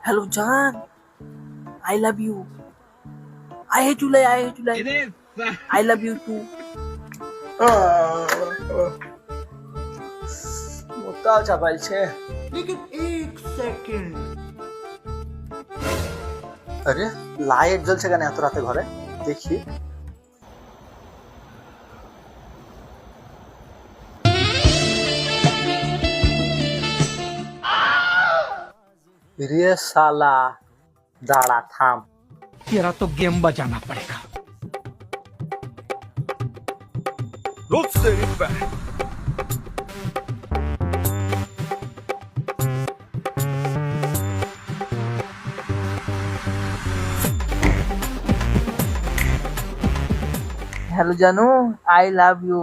Hello जान, I love you. I hate you lie, I hate you lie, I love you too. মোটাও চাপাইছে। लेकिन एक second আরে লাইট জ্বলছে কেন এত রাতে ঘরে? দেখি। রে শালা, দাঁড়া থাম। तेरा तो गेम बजाना पड़ेगा। हेलो जानू, आई लव यू।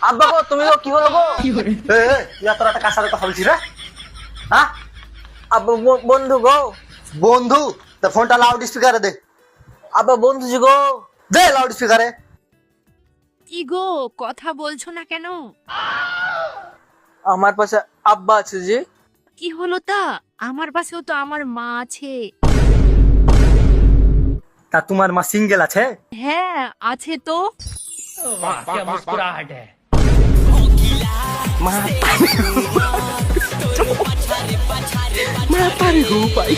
আব্বা গো, তুমি গো, কি হলো গো? তুই এত রাতে কার সাথে কথা বলছিস রে? হ্যাঁ আব্বা বন্ধু গো, বন্ধু, তা ফোনটা লাউড স্পিকারে দে। আব্বা বন্ধু জি গো। দে লাউড স্পিকারে। কি গো কথা বলছো না কেন? আমার পাশে আব্বা আছে জি। কি হলো তা? আমার পাশেও তো আমার মা আছে। তা তোমার মা সিঙ্গেল আছে? হ্যাঁ আছে তো। क्या मुस्कुराहट है। পারি গো পাই।